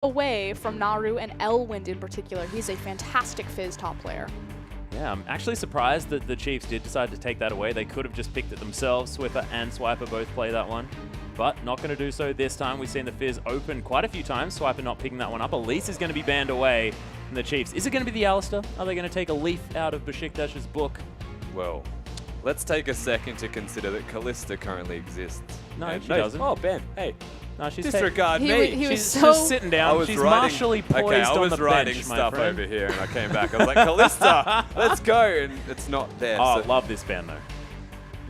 away from Naru and Elwind in particular. He's a fantastic Fizz top player. Yeah, I'm actually surprised that the Chiefs did decide to take that away. They could have just picked it themselves. Swiffer and Swiper both play that one, but not going to do so this time. We've seen the Fizz open quite a few times. Swiper not picking that one up. Elise is going to be banned away from the Chiefs. Is it going to be the Alistair? Are they going to take a leaf out of Besiktas's book? Well, let's take a second to consider that Callista currently exists. No, she doesn't. Oh, Ben, hey. No, she's disregard me. She's just sitting down. She's martially poised on the bench, writing stuff friend. over here, and I came back. I was like, Callista, let's go, and it's not there. Oh, so. love this ban though.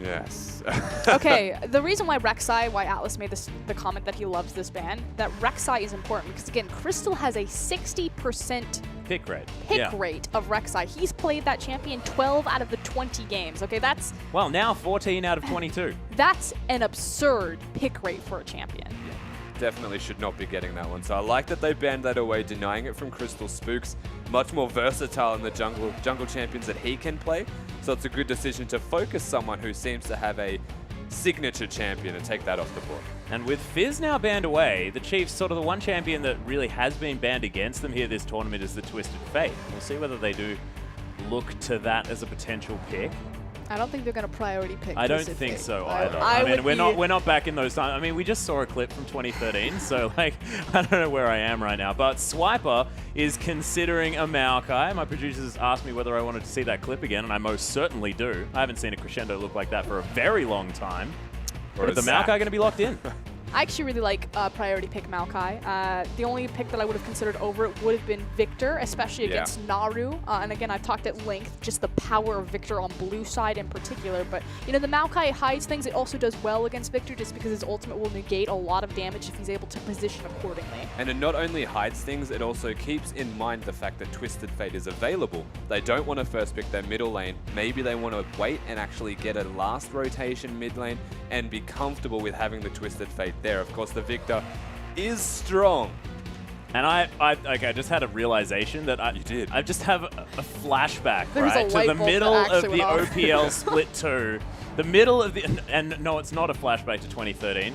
Yes. Okay, the reason why Atlas made the comment that he loves this ban, that Rek'Sai is important because, again, Crystal has a 60% pick rate of Rek'Sai. He's played that champion 12 out of the 20 games. Okay, that's... Well, now 14 out of 22. That's an absurd pick rate for a champion. Definitely should not be getting that one. So I like that they banned that away, denying it from Crystal. Spooks much more versatile in the jungle champions that he can play. So it's a good decision to focus someone who seems to have a signature champion and take that off the board. And with Fizz now banned away, the Chiefs, sort of the one champion that really has been banned against them here this tournament is the Twisted Fate. We'll see whether they do look to that as a potential pick. I don't think they're going to priority pick. I don't think so either. I mean, we're not back in those times. I mean, we just saw a clip from 2013, so like, I don't know where I am right now. But Swiper is considering a Maokai. My producers asked me whether I wanted to see that clip again, and I most certainly do. I haven't seen a crescendo look like that for a very long time. But is the Maokai going to be locked in? I actually really like priority pick Maokai. The only pick that I would have considered over it would have been Victor, especially against Naru. And again, I've talked at length, just the power of Victor on blue side in particular. But, you know, the Maokai hides things. It also does well against Victor just because his ultimate will negate a lot of damage if he's able to position accordingly. And it not only hides things, it also keeps in mind the fact that Twisted Fate is available. They don't want to first pick their middle lane. Maybe they want to wait and actually get a last rotation mid lane and be comfortable with having the Twisted Fate there. Of course, the Victor is strong. And I just had a realization that I just have a flashback, right, to the middle of the OPL Split 2. The middle of the... And no, it's not a flashback to 2013.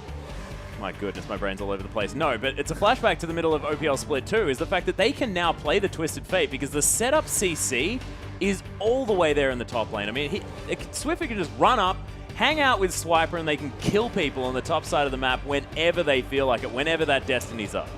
My goodness, my brain's all over the place. No, but it's a flashback to the middle of OPL Split 2, is the fact that they can now play the Twisted Fate because the setup CC is all the way there in the top lane. I mean, Swiffer can just run up, hang out with Swiper, and they can kill people on the top side of the map whenever they feel like it, whenever that destiny's up.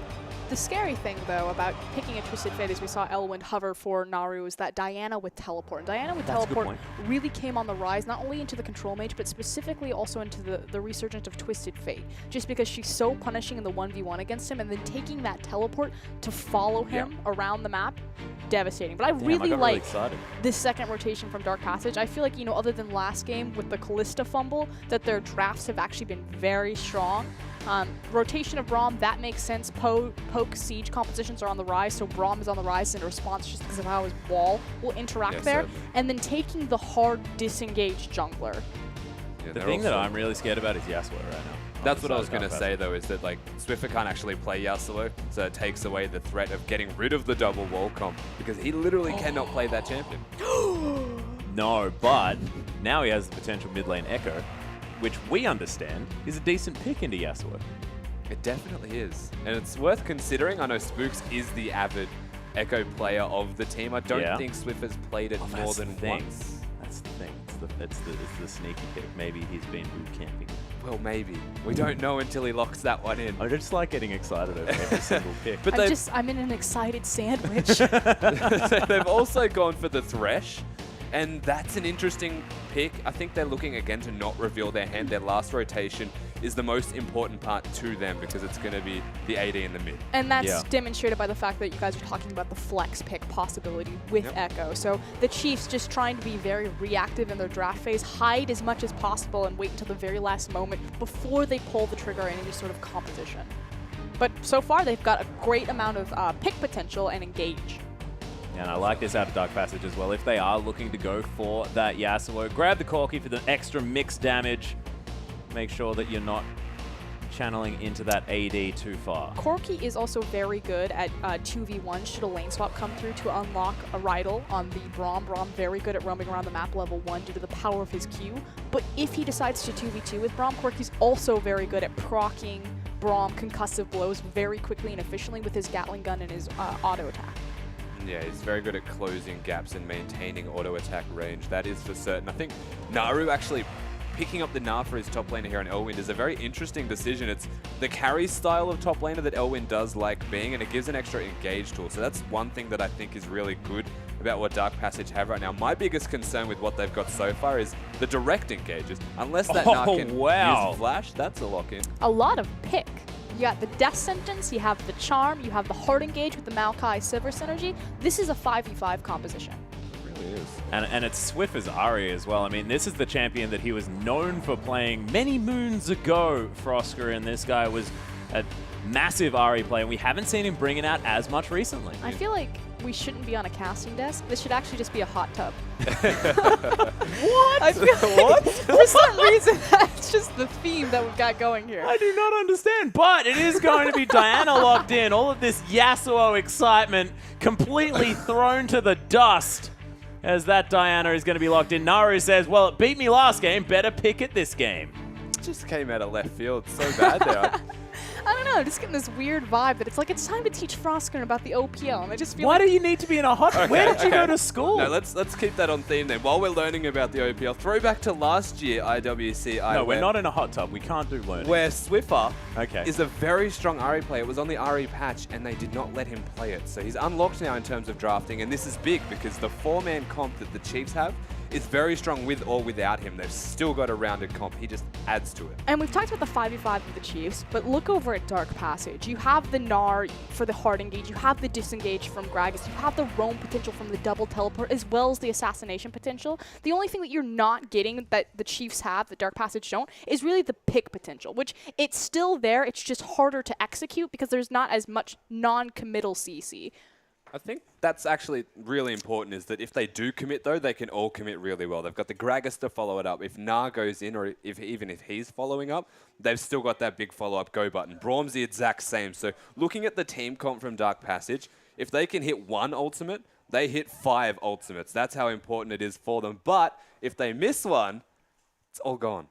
The scary thing, though, about picking a Twisted Fate, as we saw Elwind hover for Naru, is that Diana with Teleport. And Diana with Teleport really came on the rise, not only into the Control Mage, but specifically also into the resurgence of Twisted Fate. Just because she's so punishing in the 1v1 against him, and then taking that Teleport to follow him around the map, devastating. But I really like this second rotation from Dark Passage. I feel like, you know, other than last game with the Callista fumble, that their drafts have actually been very strong. Rotation of Braum, that makes sense. Poke, Siege compositions are on the rise, so Braum is on the rise in response just because of how his wall will interact there. Certainly. And then taking the hard disengaged jungler. Yeah, the thing that I'm really scared about is Yasuo right now. That's what I was going to say, though, is that like Swiffer can't actually play Yasuo, so it takes away the threat of getting rid of the double wall comp, because he literally cannot play that champion. No, but now he has the potential mid lane Echo, which we understand is a decent pick into Yasuo. It definitely is. And it's worth considering. I know Spooks is the avid Echo player of the team. I don't think Swiffer's played it more than once. That's the thing. It's the sneaky pick. Maybe he's been boot camping. Well, maybe. We don't know until he locks that one in. I just like getting excited over every single pick. But I'm in an excited sandwich. They've also gone for the Thresh. And that's an interesting pick. I think they're looking again to not reveal their hand. Their last rotation is the most important part to them because it's going to be the AD in the mid. And that's demonstrated by the fact that you guys are talking about the flex pick possibility with Echo. So the Chiefs just trying to be very reactive in their draft phase, hide as much as possible and wait until the very last moment before they pull the trigger in any sort of composition. But so far they've got a great amount of pick potential and engage. And I like this out of Dark Passage as well. If they are looking to go for that Yasuo, grab the Corki for the extra mixed damage. Make sure that you're not channeling into that AD too far. Corki is also very good at 2v1 should a lane swap come through to unlock a Rydal on the Braum. Braum very good at roaming around the map level 1 due to the power of his Q. But if he decides to 2v2 with Braum, Corki's also very good at proccing Braum concussive blows very quickly and efficiently with his Gatling gun and his auto attack. Yeah, he's very good at closing gaps and maintaining auto attack range. That is for certain. I think Naru actually picking up the Gnar for his top laner here on Elwind is a very interesting decision. It's the carry style of top laner that Elwind does like being, and it gives an extra engage tool. So that's one thing that I think is really good about what Dark Passage have right now. My biggest concern with what they've got so far is the direct engages. Unless that Gnar can use Flash, that's a lock-in. A lot of pick. You got the Death Sentence, you have the Charm, you have the Hard Engage with the Maokai Silver Synergy. This is a 5v5 composition. Is. And it's Swift as Ari as well. I mean, this is the champion that he was known for playing many moons ago, Frosker, and this guy was a massive Ari player. We haven't seen him bring it out as much recently. I feel like we shouldn't be on a casting desk. This should actually just be a hot tub. What? I feel like for some reason, that's just the theme that we've got going here. I do not understand, but it is going to be Diana locked in. All of this Yasuo excitement completely thrown to the dust, as that Diana is going to be locked in. Naru says, well, it beat me last game, better pick it this game. Just came out of left field so bad there. I don't know, I'm just getting this weird vibe that it's like it's time to teach Frosker about the OPL, and I just feel Why like do you need to be in a hot... Okay, Where did you go to school? No, let's keep that on theme then. While we're learning about the OPL, throwback to last year IWCT. No, we're not in a hot tub. We can't do learning. Where Swiffer Okay. is a very strong Ari player. It was on the Ari patch, and they did not let him play it. So he's unlocked now in terms of drafting, and this is big because the 4-man comp that the Chiefs have is very strong with or without him. They've still got a rounded comp. He just adds to it. And we've talked about the 5v5 of the Chiefs, but look over at Dark Passage. You have the Gnar for the hard engage, you have the disengage from Gragas, you have the roam potential from the double teleport, as well as the assassination potential. The only thing that you're not getting that the Chiefs have, that Dark Passage don't, is really the pick potential, which it's still there, it's just harder to execute because there's not as much non-committal CC. I think that's actually really important, is that if they do commit, though, they can all commit really well. They've got the Gragas to follow it up. If Gnar goes in, or even if he's following up, they've still got that big follow-up go button. Braum's the exact same. So looking at the team comp from Dark Passage, if they can hit one ultimate, they hit 5 ultimates. That's how important it is for them. But if they miss one, it's all gone.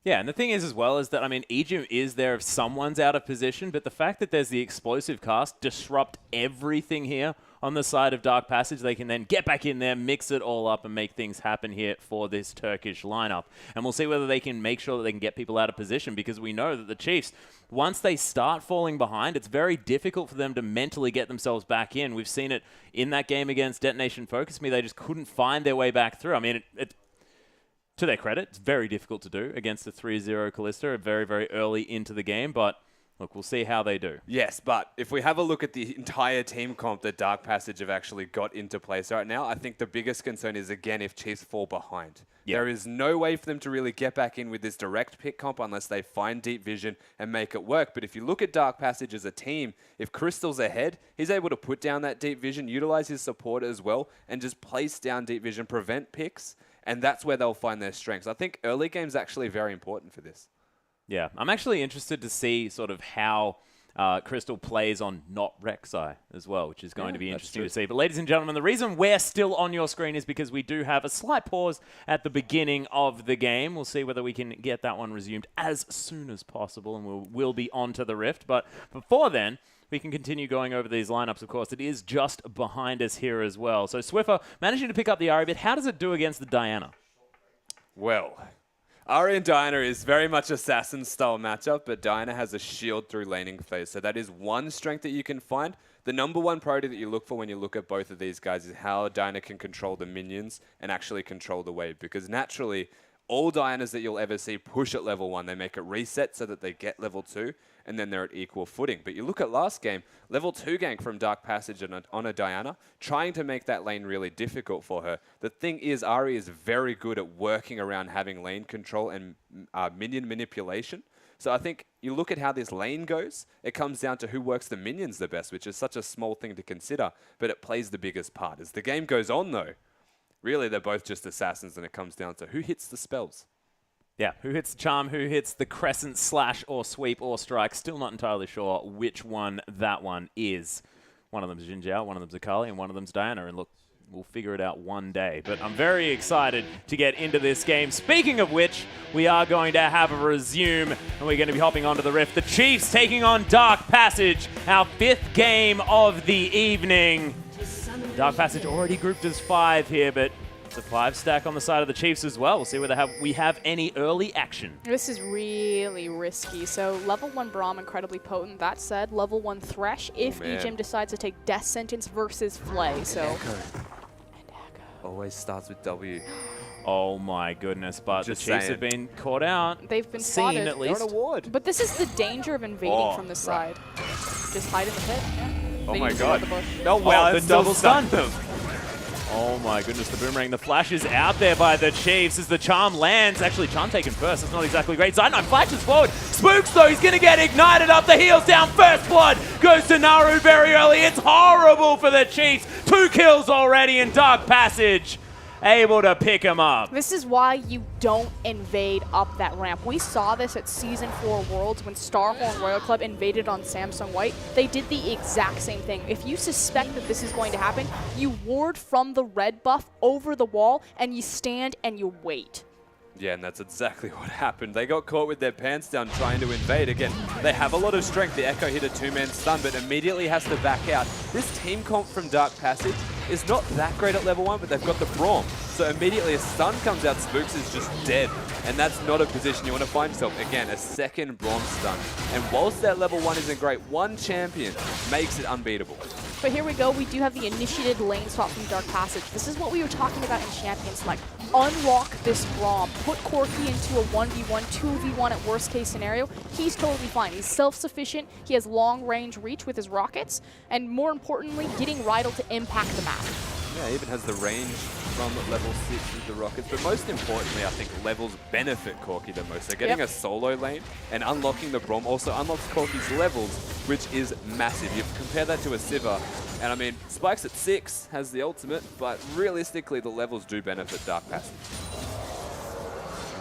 Yeah, and the thing is as well is that, I mean, Ejim is there if someone's out of position, but the fact that there's the explosive cast disrupt everything here on the side of Dark Passage. They can then get back in there, mix it all up, and make things happen here for this Turkish lineup. And we'll see whether they can make sure that they can get people out of position, because we know that the Chiefs, once they start falling behind, it's very difficult for them to mentally get themselves back in. We've seen it in that game against Detonation Focus Me. They just couldn't find their way back through. I mean, it's to their credit, it's very difficult to do against the 3-0 Kalista very, very early into the game, but look, we'll see how they do. Yes, but if we have a look at the entire team comp that Dark Passage have actually got into place right now, I think the biggest concern is, again, if Chiefs fall behind. Yep. There is no way for them to really get back in with this direct pick comp unless they find Deep Vision and make it work. But if you look at Dark Passage as a team, if Crystal's ahead, he's able to put down that Deep Vision, utilize his support as well, and just place down Deep Vision, prevent picks, and that's where they'll find their strengths. I think early game's actually very important for this. Yeah, I'm actually interested to see sort of how Crystal plays on not Rek'Sai as well, which is going to be interesting to see. But ladies and gentlemen, the reason we're still on your screen is because we do have a slight pause at the beginning of the game. We'll see whether we can get that one resumed as soon as possible, and we'll be on to the Rift. But before then, we can continue going over these lineups, of course. It is just behind us here as well. So Swiffer managing to pick up the Ari bit. How does it do against the Diana? Well, Ari and Diana is very much assassin-style matchup, but Diana has a shield through laning phase. So that is one strength that you can find. The number one priority that you look for when you look at both of these guys is how Diana can control the minions and actually control the wave. Because naturally, all Dianas that you'll ever see push at level 1. They make it reset so that they get level 2, and then they're at equal footing. But you look at last game, level 2 gank from Dark Passage on a Diana, trying to make that lane really difficult for her. The thing is, Ari is very good at working around having lane control and minion manipulation. So I think you look at how this lane goes, it comes down to who works the minions the best, which is such a small thing to consider, but it plays the biggest part. As the game goes on, though, really they're both just assassins, and it comes down to who hits the spells. Yeah, who hits the charm, who hits the crescent, slash, or sweep, or strike. Still not entirely sure which one that one is. One of them's Jinjiao, one of them's Akali, and one of them's Diana. And look, We'll figure it out one day. But I'm very excited to get into this game. Speaking of which, we are going to have a resume, and we're going to be hopping onto the Rift. The Chiefs taking on Dark Passage, our 5th game of the evening. Dark Passage already grouped as 5 here, but it's a 5 stack on the side of the Chiefs as well. We'll see whether we have any early action. This is really risky. So level 1 Braum, incredibly potent. That said, level 1 Thresh, if EGM decides to take Death Sentence versus Flay. So. And Echo. Always starts with W. Oh my goodness, but the Chiefs have been caught out. They've been seen spotted. At least. They're on a ward. But this is the danger of invading from the side. Just hide in the pit. Yeah. Oh my god. No, wow, the double stun them. Oh my goodness, the Boomerang. The flash is out there by the Chiefs as the Charm lands. Actually, Charm taken first. That's not exactly great. Side9 flashes forward. Spooks, though, he's going to get ignited up. The heels down. First blood goes to Naru very early. It's horrible for the Chiefs. 2 kills already in Dark Passage. Able to pick him up. This is why you don't invade up that ramp. We saw this at Season 4 Worlds when Starhorn Royal Club invaded on Samsung White. They did the exact same thing. If you suspect that this is going to happen, you ward from the red buff over the wall and you stand and you wait. Yeah, and that's exactly what happened. They got caught with their pants down trying to invade. Again, they have a lot of strength. The Echo hit a 2-man stun, but immediately has to back out. This team comp from Dark Passage is not that great at level 1, but they've got the Braum. So immediately a stun comes out, Spooks is just dead. And that's not a position you want to find yourself. Again, a second Braum stun. And whilst that level 1 isn't great, one champion makes it unbeatable. But here we go, we do have the initiated lane swap from Dark Passage. This is what we were talking about in Champion Select. Unlock this Braum, put Corki into a 1v1, 2v1 at worst case scenario. He's totally fine. He's self-sufficient, he has long range reach with his rockets, and more importantly, getting Rydal to impact the map. Yeah, even has the range from level 6 with the rockets, but most importantly, I think levels benefit Corki the most. So getting a solo lane and unlocking the Braum also unlocks Corki's levels, which is massive. You compare that to a Sivir, and I mean, Spikes at 6 has the ultimate, but realistically, the levels do benefit Dark Passage.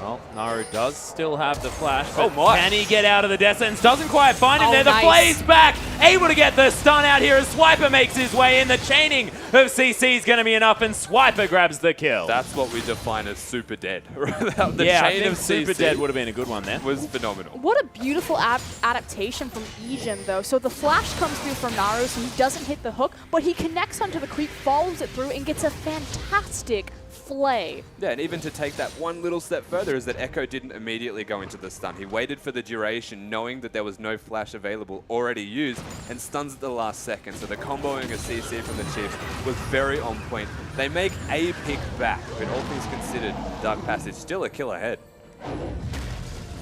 Well, Naru does still have the flash, but can he get out of the Death Sentence? Doesn't quite find him there. The Flay's back, able to get the stun out here as Swiper makes his way in. The chaining of CC is going to be enough, and Swiper grabs the kill. That's what we define as super dead. The chain of super dead would have been a good one there. Was phenomenal. What a beautiful adaptation from EGM, though. So the flash comes through from Naru, so he doesn't hit the hook, but he connects onto the creep, follows it through, and gets a fantastic Flay. Yeah, and even to take that one little step further is that Echo didn't immediately go into the stun. He waited for the duration, knowing that there was no flash available already used, and stuns at the last second. So the comboing a CC from the Chiefs was very on point. They make a pick back, but all things considered, Dark Passage still a kill ahead.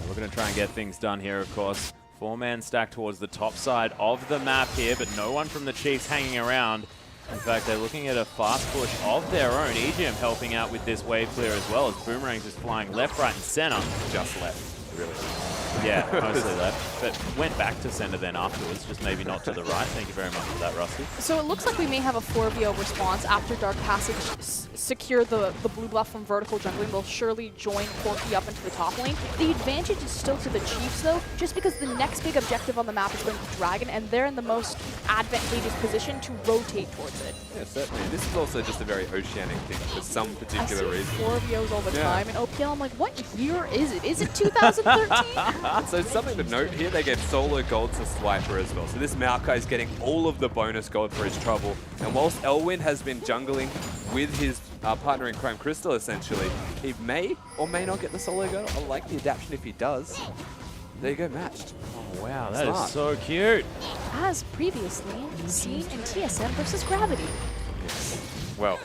We're going to try and get things done here, of course. 4-man stack towards the top side of the map here, but no one from the Chiefs hanging around. In fact, they're looking at a fast push of their own. EGM helping out with this wave clear as well, as Boomerang's just flying left, right, and center. Just left, really. Yeah, mostly left, but went back to center then afterwards, just maybe not to the right. Thank you very much for that, Rusty. So it looks like we may have a 4v0 response after Dark Passage secure the blue buff from vertical jungling. They'll surely join Corki up into the top lane. The advantage is still to the Chiefs, though, just because the next big objective on the map is going to be Dragon, and they're in the most advantageous position to rotate towards it. Yeah, certainly. This is also just a very oceanic thing for some particular reason. 4v0s all the time, and OPL, I'm like, what year is it? Is it 2013? So something to note here, they gave solo gold to Swiper as well. So this Maokai is getting all of the bonus gold for his trouble. And whilst Elwyn has been jungling with his partner in Chrome Crystal, essentially, he may or may not get the solo gold. I like the adaptation if he does. There you go, matched. Oh, wow, that is so cute. As previously seen in TSM versus Gravity. Yes. Well,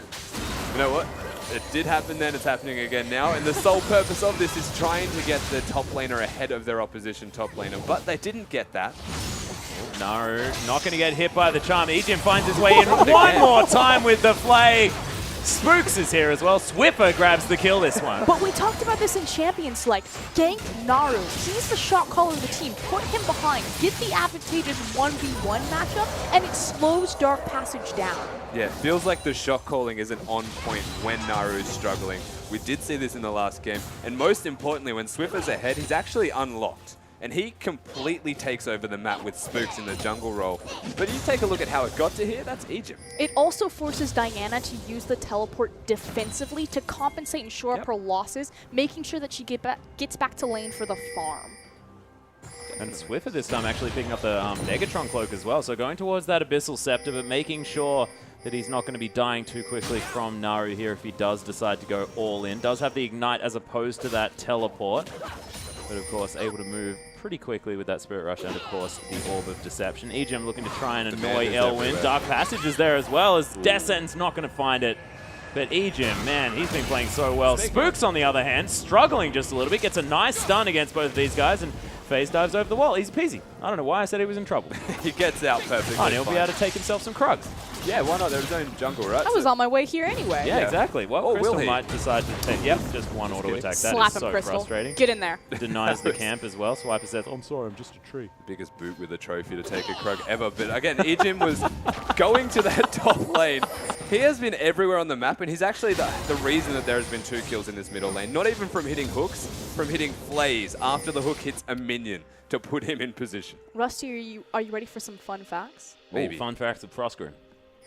you know what? It did happen then, it's happening again now, and the sole purpose of this is trying to get the top laner ahead of their opposition top laner, but they didn't get that. No, not going to get hit by the charm. EGM finds his way in one more time with the Flay. Spooks is here as well. Swiffer grabs the kill this one. But we talked about this in Champion Select. Gank Naru. He's the shot caller of the team. Put him behind. Get the advantageous 1v1 matchup, and it slows Dark Passage down. Yeah, feels like the shot calling isn't on point when Naru is struggling. We did see this in the last game. And most importantly, when Swiffer's ahead, he's actually unlocked. and he completely takes over the map with Spooks in the jungle role. But you take a look at how it got to here, that's Egypt. It also forces Diana to use the teleport defensively to compensate and shore up her losses, making sure that she gets back to lane for the farm. And Swiffer this time actually picking up the Megatron Cloak as well. So going towards that Abyssal Scepter, but making sure that he's not going to be dying too quickly from Naru here if he does decide to go all in. Does have the Ignite as opposed to that Teleport. But of course, able to move pretty quickly with that Spirit Rush and of course the Orb of Deception. Ejim looking to try and annoy Elwin. Dark Passage is there as well, as Death Sentence not going to find it. But Ejim, man, he's been playing so well. Spooks, on the other hand, struggling just a little bit. Gets a nice stun against both of these guys and phase dives over the wall. Easy peasy. I don't know why I said he was in trouble. He gets out perfectly. Oh, and he'll be able to take himself some Krugs. Yeah, why not? They're his own jungle, right? I was on my way here anyway. Yeah, exactly. Well, Or Crystal will he? might decide to take, just one auto attack. That Slap is him, so Crystal. frustrating. Get in there. Denies the camp as well. Swiper says, I'm sorry, I'm just a tree. Biggest boot with a trophy to take a Krug ever. But again, Ejim was going to that top lane. He has been everywhere on the map, and he's actually the reason that there has been 2 kills in this middle lane. Not even from hitting hooks, from hitting flays after the hook hits a minion to put him in position. Rusty, are you ready for some fun facts? Maybe. Ooh, fun facts of Proskeren.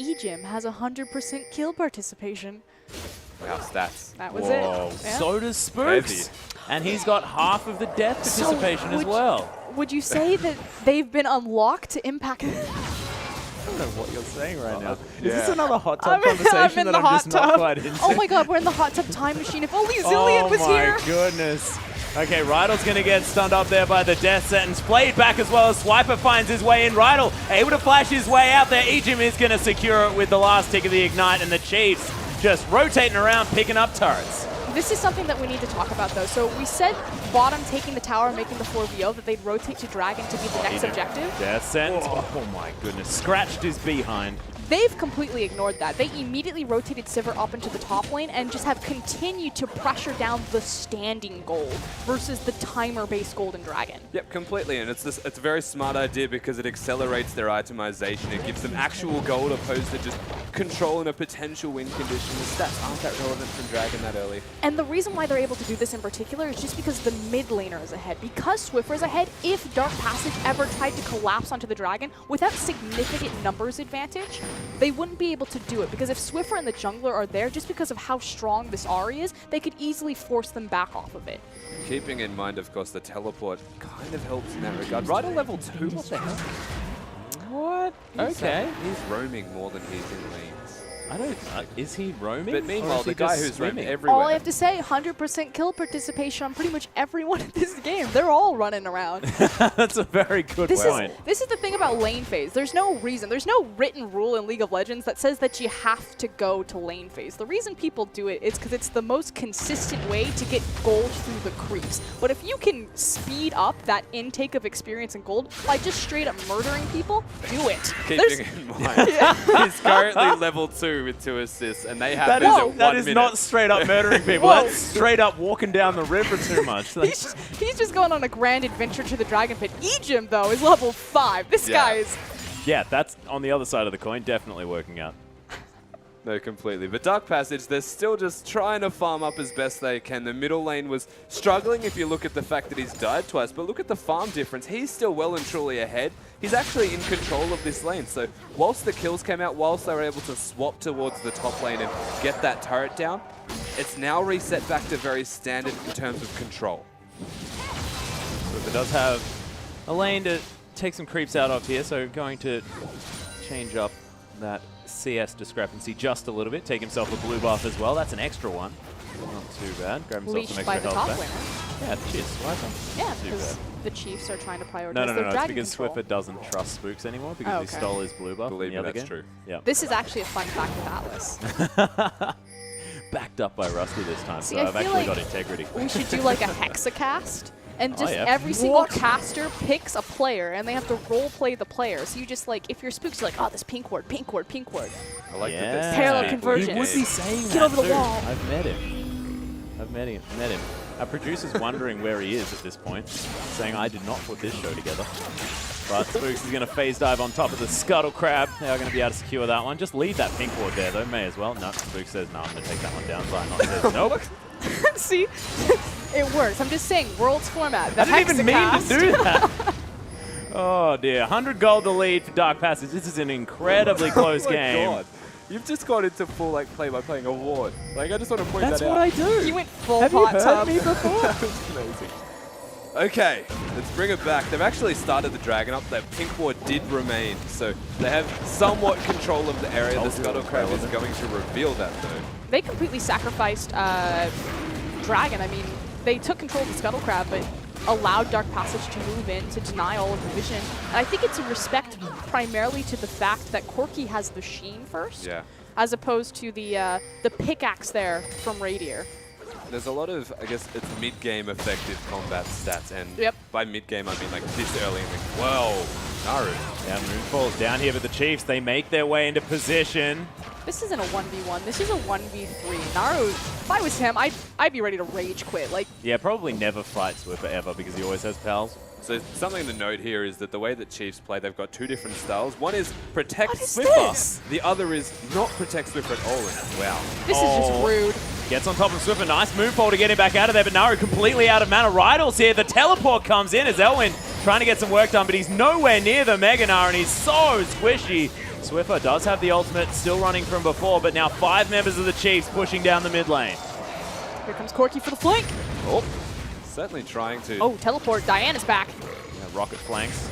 Ejim has 100% kill participation. Wow, stats. That was Whoa. it. Yeah. So does Spooks. Crazy. And he's got half of the death participation as well. Would you say that they've been unlocked to impact? I don't know what you're saying right now. Is Yeah. this another hot tub I'm conversation in that the I'm hot just not tub. quite into? Oh my god, we're in the hot tub time machine. If only Zillion was here. Oh my goodness. Okay, Rydell's going to get stunned up there by the Death Sentence. Played back as well as Swiper finds his way in. Rydell able to flash his way out there. Ejim is going to secure it with the last tick of the Ignite, and the Chiefs just rotating around, picking up turrets. This is something that we need to talk about, though. So we said bottom taking the tower, making the 4VO, that they'd rotate to Dragon to be the next objective. Death Sentence. Oh my goodness. Scratched his behind. They've completely ignored that. They immediately rotated Sivir up into the top lane and just have continued to pressure down the standing gold versus the timer-based Golden Dragon. Yep, completely, and it's a very smart idea because it accelerates their itemization. It gives them actual gold opposed to just controlling a potential win condition. The stats aren't that relevant from Dragon that early. And the reason why they're able to do this in particular is just because the mid laner is ahead. Because Swiffer is ahead, if Dark Passage ever tried to collapse onto the Dragon without significant numbers advantage, they wouldn't be able to do it, because if Swiffer and the jungler are there, just because of how strong this Ahri is, they could easily force them back off of it. Keeping in mind, of course, the teleport kind of helps in that regard. Right at level 2, what the hell? What? Okay. He's roaming more than he's in lanes. I don't. Is he roaming? But meanwhile, the guy who's roaming swimming? everywhere. All I have to say, 100% kill participation on pretty much everyone in this game. They're all running around. That's a very good point. This is the thing about lane phase. There's no reason. There's no written rule in League of Legends that says that you have to go to lane phase. The reason people do it is because it's the most consistent way to get gold through the creeps. But if you can speed up that intake of experience and gold by just straight up murdering people, do it. Keeping in mind, he's currently level 2 with 2 assists, and they have That this is, at 1 that is minute. not straight up murdering people. Whoa. That's straight up walking down the river too much. He's just going on a grand adventure to the Dragon Pit. Ejim, though, is level 5. This guy is... Yeah, that's on the other side of the coin, definitely working out. No, completely. But Dark Passage, they're still just trying to farm up as best they can. The middle lane was struggling if you look at the fact that he's died twice, but look at the farm difference. He's still well and truly ahead. He's actually in control of this lane. So whilst the kills came out, whilst they were able to swap towards the top lane and get that turret down, it's now reset back to very standard in terms of control. It does have a lane to take some creeps out of here, so going to change up that CS discrepancy just a little bit. Take himself a blue buff as well. That's an extra one. Not too bad. Grab himself Leashed some by extra the health top back. laner. Yeah, cheers. Swiper. Yeah, Too because bad. the Chiefs are trying to prioritize No, their it's Dragon because control. Swiffer doesn't trust Spooks anymore because Oh, he okay. stole his blue buff Believe in the me, other that's game. true. Yeah. This is actually a fun fact with Atlas. Backed up by Rusty this time, See, so I I've feel actually like got integrity. We should do like a hexacast. And just yeah. every single What? caster picks a player, and they have to role play the player. So you just like, if you're Spooks, you're like, oh, this pink ward, pink ward, pink ward. I like Yeah. that. Parallel convergence. He would be saying Get that over the too. wall. I've met him. I've met him. Our producer's wondering where he is at this point, saying I did not put this show together. But Spooks is going to phase dive on top of the Scuttle Crab. They are going to be able to secure that one. Just leave that pink ward there, though. May as well. No, Spooks says, no, I'm going to take that one down. Not says, nope. See, It works. I'm just saying, Worlds format. The I didn't even mean to Hexacast. do that. Oh, dear. 100 gold to lead for Dark Passage. This is an incredibly close game. God. You've just got into full play by playing a ward. Like, I just want to point That's that out. what I do. You went full Have hot you heard tub. me before? That was amazing. Okay, let's bring it back. They've actually started the Dragon up. That pink ward did remain, so they have somewhat control of the area. The Scuttle Crab is going to reveal that, though. They completely sacrificed Dragon. I mean, they took control of the Scuttle Crab, but allowed Dark Passage to move in to deny all of the vision. And I think it's a respect primarily to the fact that Corki has the Sheen first, as opposed to the pickaxe there from Radier. There's a lot of, I guess, it's mid-game effective combat stats, and by mid-game I mean like this early in the game. Whoa, Naru. Yeah, Moonfall's down here with the Chiefs. They make their way into position. This isn't a 1v1. This is a 1v3. Naru, if I was him, I'd be ready to rage quit. Like, yeah, probably never fight Swiffer ever because he always has pals. So something to note here is that the way that Chiefs play, they've got two different styles. One is protect Swiffer. The other is not protect Swiffer at all. Wow. This is just rude. Gets on top of Swiffer. Nice Moonfall to get him back out of there, but Naru completely out of mana. Rydell's here. The teleport comes in as Elwin trying to get some work done, but he's nowhere near the Mega Gnar, and he's so squishy. Swiffer does have the ultimate still running from before, but now 5 members of the Chiefs pushing down the mid lane. Here comes Corki for the flank. Oh, certainly trying to. Oh, teleport. Diana's back. Yeah, rocket flanks.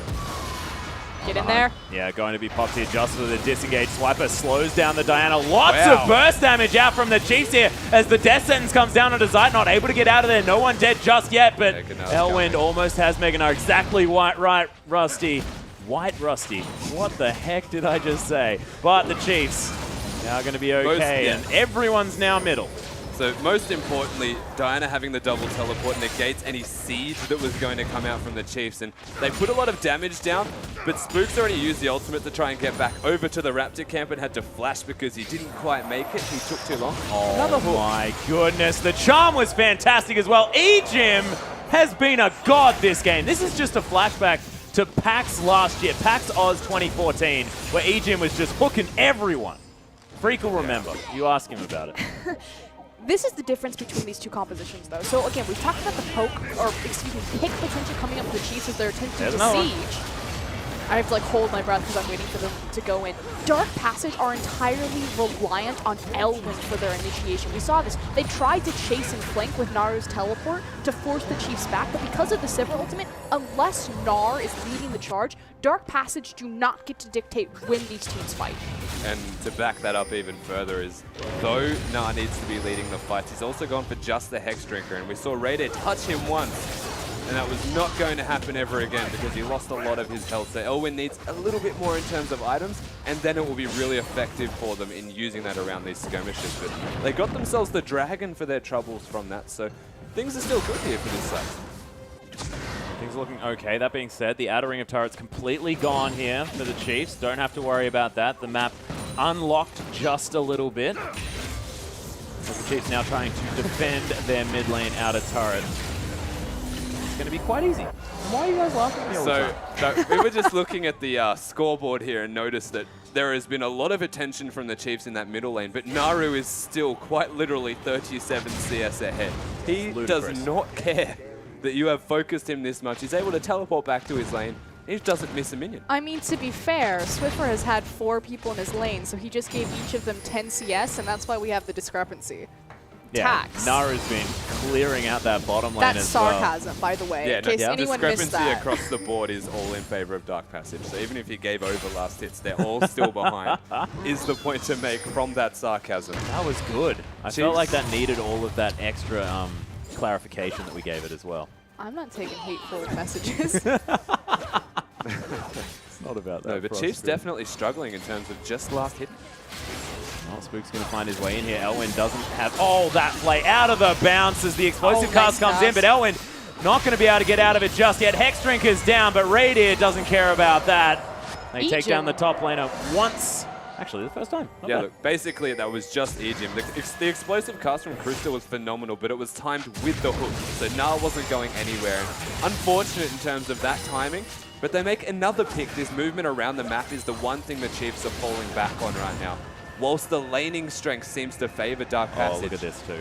Get in there. Yeah, going to be popped here just with a disengaged swiper. Slows down the Diana. Lots of burst damage out from the Chiefs here as the death sentence comes down onto Zeit. Not able to get out of there. No one dead just yet, but Elwind almost has Mega Gnar. Exactly right, Rusty. White Rusty. What the heck did I just say? But the Chiefs now going to be okay, and everyone's now middle. So most importantly, Diana having the double teleport negates any siege that was going to come out from the Chiefs. And they put a lot of damage down, but Spook's already used the ultimate to try and get back over to the Raptor camp and had to flash because he didn't quite make it. He took too long. Oh my goodness, the charm was fantastic as well. Ejim has been a god this game. This is just a flashback to PAX last year, PAX Oz 2014, where Ejim was just hooking everyone. Freak will remember. You ask him about it. This is the difference between these two compositions, though. So again, we've talked about the poke, or excuse me, pick potential coming up with the Chiefs as they're attempting to siege. I have to like hold my breath because I'm waiting for them to go in. Dark Passage are entirely reliant on Elwind for their initiation. We saw this. They tried to chase and flank with Naru's teleport to force the Chiefs back, but because of the Sivir ultimate, unless Gnar is leading the charge, Dark Passage do not get to dictate when these teams fight. And to back that up even further is, though Gnar needs to be leading the fights, he's also gone for just the Hex Drinker, and we saw Raider touch him once. And that was not going to happen ever again because he lost a lot of his health. So Elwin needs a little bit more in terms of items, and then it will be really effective for them in using that around these skirmishes. But they got themselves the Dragon for their troubles from that, so things are still good here for this side. Things are looking okay. That being said, the outer ring of turrets completely gone here for the Chiefs. Don't have to worry about that. The map unlocked just a little bit. So the Chiefs now trying to defend their mid lane outer turret. Going to be quite easy. Why are you guys laughing at me all the time? So we were just looking at the scoreboard here and noticed that there has been a lot of attention from the Chiefs in that middle lane, but Naru is still quite literally 37 CS ahead. He does not care that you have focused him this much. He's able to teleport back to his lane. He doesn't miss a minion. I mean, to be fair, Swiffer has had 4 people in his lane, so he just gave each of them 10 CS, and that's why we have the discrepancy. Yeah, Naru's been clearing out that bottom lane as well. That's sarcasm, by the way, in case anyone missed that. Discrepancy across the board is all in favor of Dark Passage. So even if he gave over last hits, they're all still behind, is the point to make from that sarcasm. That was good. I felt like that needed all of that extra clarification that we gave it as well. I'm not taking hateful messages. It's not about that. No, but Chiefs definitely struggling in terms of just last hit. Oh, Spook's going to find his way in here. Elwin doesn't have... Oh, that play out of the bounce as the explosive cast comes in, but Elwin not going to be able to get out of it just yet. Hex Drinker's down, but Radier doesn't care about that. They take down the top laner once. Actually, the first time. Not bad. Look, basically that was just Ejim. The explosive cast from Krista was phenomenal, but it was timed with the hook, so Gnar wasn't going anywhere. Unfortunate in terms of that timing, but they make another pick. This movement around the map is the one thing the Chiefs are falling back on right now. Whilst the laning strength seems to favor Dark Passage. Oh, look at this too.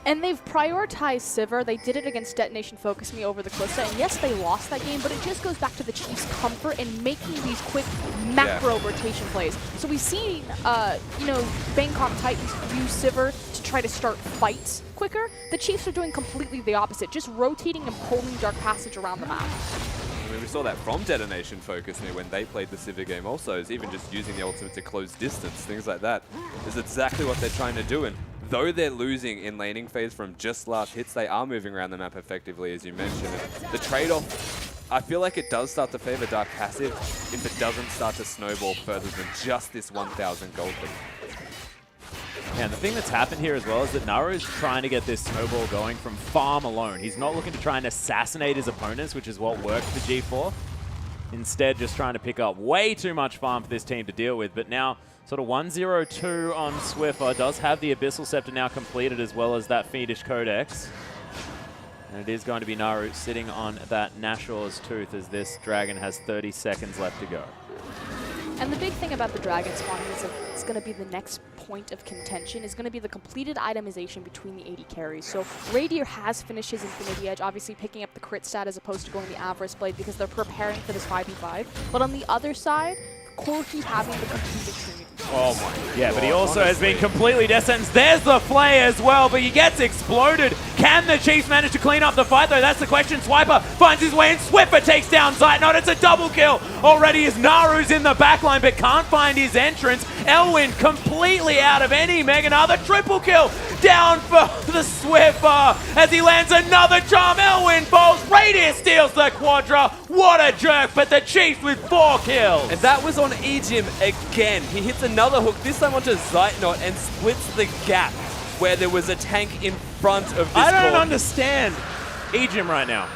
And they've prioritized Sivir. They did it against Detonation Focus Me over the Kalista, and yes, they lost that game, but it just goes back to the Chiefs' comfort in making these quick macro rotation plays. So we've seen, you know, Bangkok Titans use Sivir to try to start fights quicker. The Chiefs are doing completely the opposite, just rotating and pulling Dark Passage around the map. I mean, we saw that from Detonation Focus Me when they played the Sivir game also, is even just using the ultimate to close distance, things like that, is exactly what they're trying to do. And though they're losing in laning phase from just last hits, they are moving around the map effectively, as you mentioned. And the trade-off, I feel like it does start to favor Dark Passive if it doesn't start to snowball further than just this 1,000 gold lead. Yeah, and the thing that's happened here as well is that Naru is trying to get this snowball going from farm alone. He's not looking to try and assassinate his opponents, which is what worked for G4. Instead, just trying to pick up way too much farm for this team to deal with. But now, sort of 1-0-2 on Swiffer. Does have the Abyssal Scepter now completed, as well as that Fiendish Codex. And it is going to be Naru sitting on that Nashor's Tooth, as this dragon has 30 seconds left to go. And the big thing about the dragon spawning is that it's going to be the next point of contention, is going to be the completed itemization between the 80 carries. So Radier has finished his Infinity Edge, obviously picking up the crit stat as opposed to going the Avarice Blade because they're preparing for this 5v5. But on the other side, Corki having the completed Trinity. Oh my. Yeah, but he also has been completely desentenced. There's the Flay as well, but he gets exploded. Can the Chiefs manage to clean up the fight, though? That's the question. Swiper finds his way in. Swiffer takes down Zeitnot. It's a double kill already as Naru's in the backline, but can't find his entrance. Elwyn completely out of any Mega. Another triple kill down for the Swiffer as he lands another charm. Elwyn falls. Radius steals the Quadra. What a jerk, but the Chiefs with 4 kills. And that was on Ejim again. He hits another hook, this time onto Zeitnot, and splits the gap where there was a tank in front of this I don't understand Ejim right now.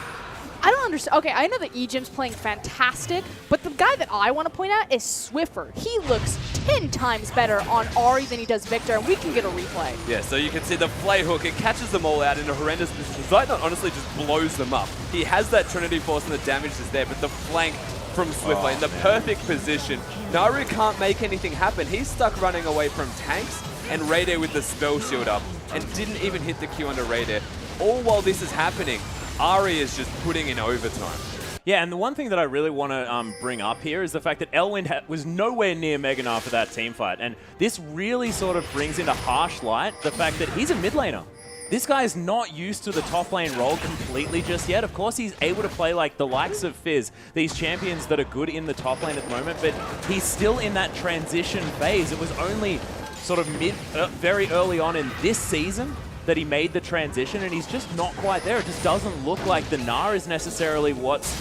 I don't understand. Okay, I know that Ejim's playing fantastic, but the guy that I want to point out is Swiffer. He looks 10 times better on Ahri than he does Victor, and we can get a replay. Yeah, so you can see the Flay hook. It catches them all out in a horrendous position. Zeitnot honestly just blows them up. He has that Trinity Force and the damage is there, but the flank from Swiffer in the perfect position. Naru can't make anything happen. He's stuck running away from tanks, and Rayder with the spell shield up, and didn't even hit the Q under Rayder. All while this is happening, Ahri is just putting in overtime. Yeah, and the one thing that I really want to bring up here is the fact that Elwyn was nowhere near Mega Gnar for that team fight, and this really sort of brings into harsh light the fact that he's a mid laner. This guy is not used to the top lane role completely just yet. Of course, he's able to play like the likes of Fizz, these champions that are good in the top lane at the moment, but he's still in that transition phase. It was only sort of very early on in this season that he made the transition, and he's just not quite there. It just doesn't look like the Gnar is necessarily what's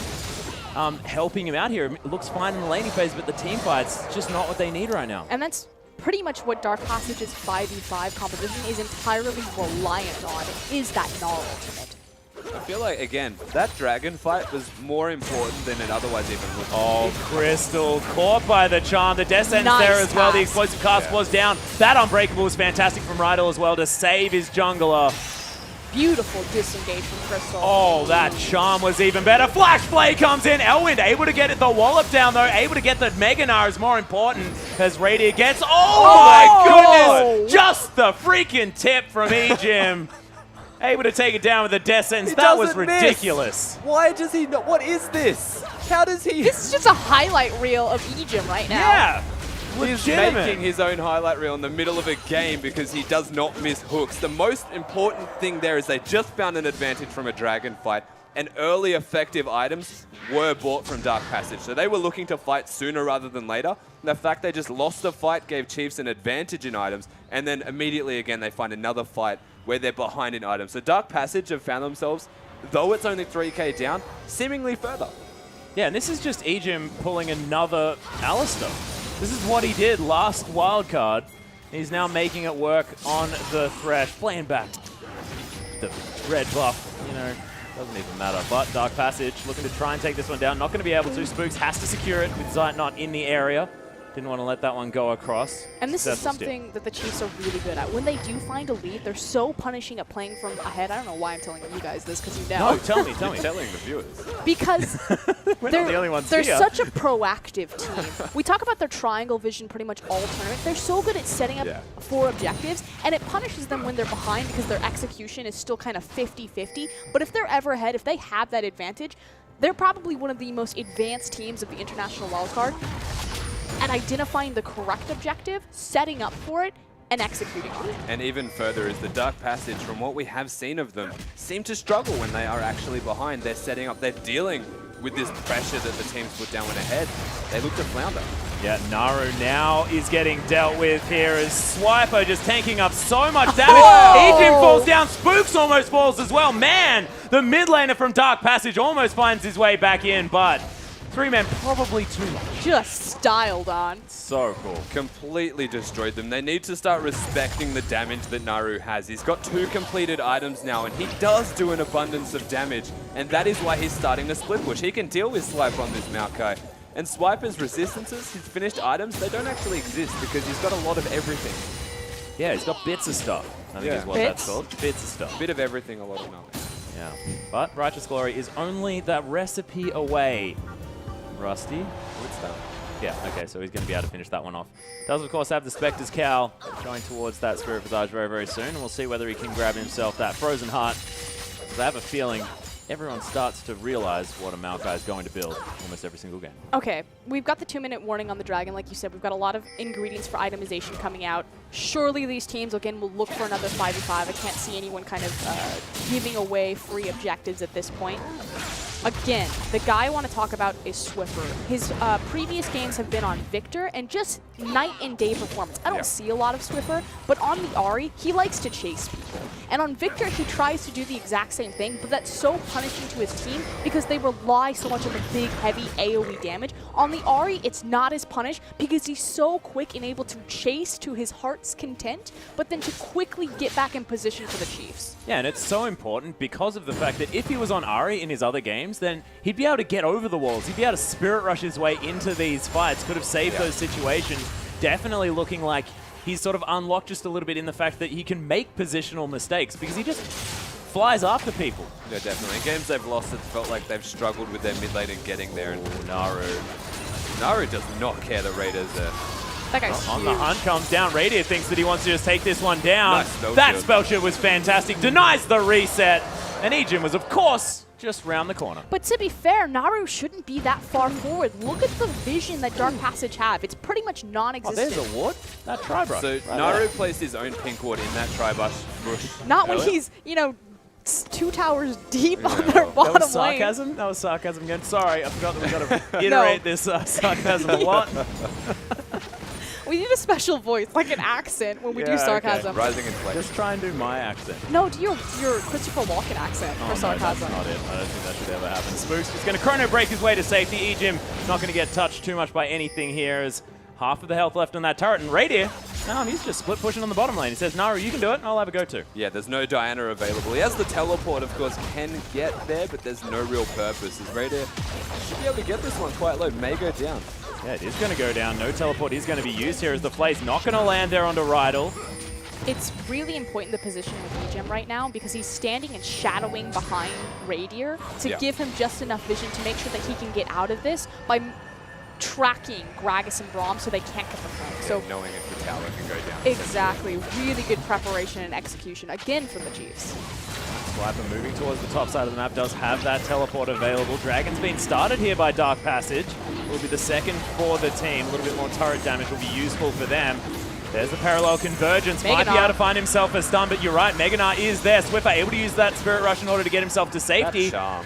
helping him out here. It looks fine in the laning phase, but the team fight's just not what they need right now. And that's pretty much what Dark Passage's 5v5 composition is entirely reliant on, is that Gnar ultimate. I feel like, again, that dragon fight was more important than it otherwise even looked. Oh, Crystal caught by the charm. The death sentence there as well. The explosive cast was down. That Unbreakable was fantastic from Rydell as well to save his jungler. Beautiful disengage from Crystal. Oh, that charm was even better. Flash Play comes in. Elwyn able to get the wallop down, though. Able to get the Mega Gnar is more important as Radier gets... Oh, my goodness! Just the freaking tip from Ejim. Able to take it down with a death sentence. That was ridiculous. Why does he not? What is this? How does he? This is just a highlight reel of Ejim right now. Yeah. He's making his own highlight reel in the middle of a game because he does not miss hooks. The most important thing there is they just found an advantage from a dragon fight, and early effective items were bought from Dark Passage. So they were looking to fight sooner rather than later. And the fact they just lost the fight gave Chiefs an advantage in items, and then immediately again they find another fight where they're behind in items. So Dark Passage have found themselves, though it's only 3k down, seemingly further. Yeah, and this is just Ejim pulling another Alistar. This is what he did last wildcard. He's now making it work on the Thresh, playing back the red buff, you know, doesn't even matter. But Dark Passage looking to try and take this one down. Not going to be able to. Spooks has to secure it with Zeitnot in the area. Didn't want to let that one go across. And this is something that the Chiefs are really good at. When they do find a lead, they're so punishing at playing from ahead. I don't know why I'm telling you guys this, because you know. No, tell me. Telling the viewers. Because we're not the only ones they're here. such a proactive team. We talk about their triangle vision pretty much all tournament. They're so good at setting up 4 objectives, and it punishes them when they're behind because their execution is still kind of 50-50. But if they're ever ahead, if they have that advantage, they're probably one of the most advanced teams of the international wildcard at identifying the correct objective, setting up for it, and executing on it. And even further is the Dark Passage, from what we have seen of them, seem to struggle when they are actually behind. They're setting up, they're dealing with this pressure that the teams put down when ahead. They look to flounder. Yeah, Naru now is getting dealt with here as Swiper just tanking up so much damage. Ejim falls down, Spooks almost falls as well. Man, the mid laner from Dark Passage almost finds his way back in, but 3-man probably too much. Just styled on. So cool. Completely destroyed them. They need to start respecting the damage that Naru has. He's got 2 completed items now, and he does do an abundance of damage. And that is why he's starting to split push. He can deal with Swipe on this Maokai. And Swiper's resistances, his finished items, they don't actually exist because he's got a lot of everything. Yeah, he's got bits of stuff. I think is what that's called. Bits of stuff. Bit of everything, a lot of nothing. Yeah. But Righteous Glory is only that recipe away. Rusty. Good stuff. Yeah, okay, so he's going to be able to finish that one off. Does, of course, have the Spectre's Cowl going towards that Spirit Visage very, very soon, and we'll see whether he can grab himself that Frozen Heart. Because I have a feeling everyone starts to realize what a Maokai is going to build almost every single game. Okay, we've got the 2-minute warning on the Dragon, like you said. We've got a lot of ingredients for itemization coming out. Surely these teams, again, will look for another 5v5. I can't see anyone kind of giving away free objectives at this point. Again, the guy I want to talk about is Swiffer. His previous games have been on Victor, and just night and day performance. I don't see a lot of Swiffer, but on the Ahri, he likes to chase people. And on Victor, he tries to do the exact same thing, but that's so punishing to his team because they rely so much on the big, heavy AoE damage. On the Ahri, it's not as punished because he's so quick and able to chase to his heart's content, but then to quickly get back in position for the Chiefs. Yeah, and it's so important because of the fact that if he was on Ahri in his other games, then he'd be able to get over the walls. He'd be able to Spirit Rush his way into these fights, could have saved those situations. Definitely looking like he's sort of unlocked just a little bit in the fact that he can make positional mistakes because he just flies after people. Yeah, definitely. In games they've lost, it's felt like they've struggled with their mid lane and getting there. And Naru does not care that Raiders are that guy's on the hunt, comes down. Radiant thinks that he wants to just take this one down. That spell shield was fantastic. Denies the reset. And Ejim was, of course, just round the corner. But to be fair, Naru shouldn't be that far forward. Look at the vision that Dark Passage have. It's pretty much non-existent. Oh, there's a ward? That Tri-Brush. So Naru placed his own pink ward in that Tri-Brush. Not when he's, you know, 2 towers deep on their bottom That was sarcasm? lane. That was sarcasm again. Sorry, I forgot that we got to iterate this sarcasm a lot. We need a special voice, like an accent, when we do sarcasm. Okay. Rising inflection. Just try and do my accent. No, do your Christopher Walken accent for sarcasm. No, that's not it. I don't think that should ever happen. Spooks is going to chrono break his way to safety. Ejim not going to get touched too much by anything here as half of the health left on that turret. And Radiant, he's just split pushing on the bottom lane. He says, Naru, you can do it, and I'll have a go too. Yeah, there's no Diana available. He has the teleport, of course, can get there, but there's no real purpose. As Radiant should be able to get this one quite low. May go down. Yeah, it is going to go down. No teleport is going to be used here as the play's not going to land there onto Rydal. It's really important the position with Ejim right now because he's standing and shadowing behind Radier to give him just enough vision to make sure that he can get out of this by tracking Gragas and Braum so they can't get the point. So knowing if the tower can go down. Exactly. Really good preparation and execution again from the Chiefs. Swiper moving towards the top side of the map does have that teleport available. Dragon's been started here by Dark Passage. Will be the second for the team. A little bit more turret damage will be useful for them. There's the parallel convergence. Might be able to find himself a stun, but you're right. Meganar is there. Swiffer able to use that Spirit Rush in order to get himself to safety. That charm.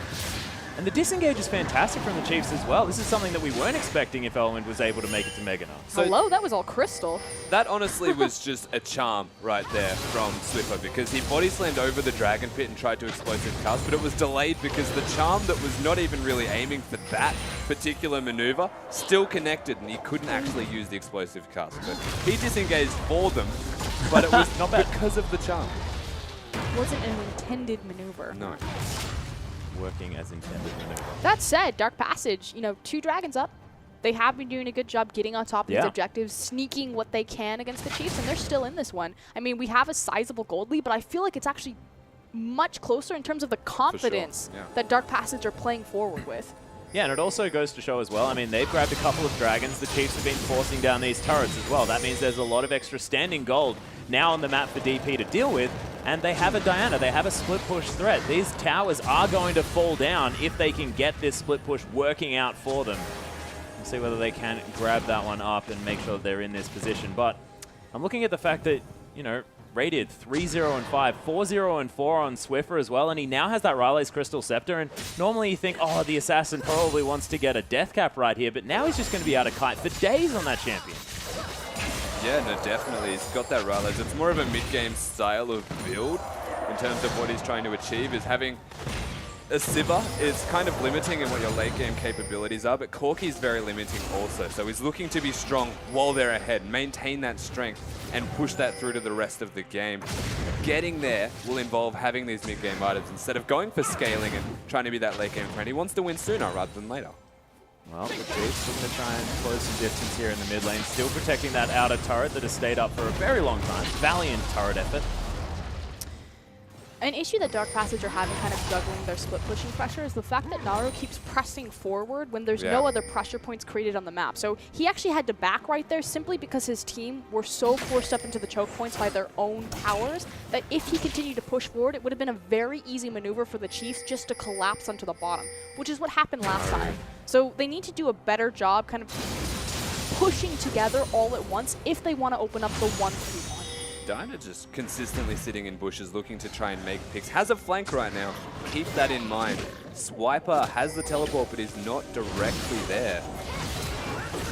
And the disengage is fantastic from the Chiefs as well. This is something that we weren't expecting if Elwind was able to make it to Meganar. So hello, that was all crystal. That honestly was just a charm right there from Swiffer because he body slammed over the Dragon Pit and tried to explosive cast, but it was delayed because the charm that was not even really aiming for that particular maneuver still connected and he couldn't actually use the explosive cast. But he disengaged for them, but it was not because of the charm. It wasn't an intended maneuver. No. Working as intended maneuver. That said, Dark Passage, 2 dragons up. They have been doing a good job getting on top of these objectives, sneaking what they can against the Chiefs, and they're still in this one. I mean, we have a sizable gold lead, but I feel like it's actually much closer in terms of the confidence that Dark Passage are playing forward with. Yeah, and it also goes to show as well, I mean, they've grabbed a couple of dragons. The Chiefs have been forcing down these turrets as well. That means there's a lot of extra standing gold now on the map for DP to deal with, and they have a Diana. They have a split push threat. These towers are going to fall down if they can get this split push working out for them. We'll see whether they can grab that one up and make sure that they're in this position. But I'm looking at the fact that, you know, rated 3-0 and 5, 4-0 and 4 on Swiffer as well, and he now has that Riley's Crystal Scepter, and normally you think, oh, the Assassin probably wants to get a death cap right here, but now he's just going to be able to kite for days on that champion. Yeah, no, definitely. He's got that Riley's. It's more of a mid-game style of build in terms of what he's trying to achieve, is having a Sivir is kind of limiting in what your late game capabilities are, but Corki's very limiting also. So he's looking to be strong while they're ahead, maintain that strength, and push that through to the rest of the game. Getting there will involve having these mid-game items instead of going for scaling and trying to be that late game friend. He wants to win sooner rather than later. Well, the Chiefs looking to try and close some distance here in the mid lane, still protecting that outer turret that has stayed up for a very long time. Valiant turret effort. An issue that Dark Passage are having kind of juggling their split pushing pressure is the fact that Naru keeps pressing forward when there's no other pressure points created on the map. So he actually had to back right there simply because his team were so forced up into the choke points by their own towers that if he continued to push forward, it would have been a very easy maneuver for the Chiefs just to collapse onto the bottom, which is what happened last time. So they need to do a better job kind of pushing together all at once if they want to open up the 1v1. Diana just consistently sitting in bushes looking to try and make picks. Has a flank right now. Keep that in mind. Swiper has the teleport, but is not directly there.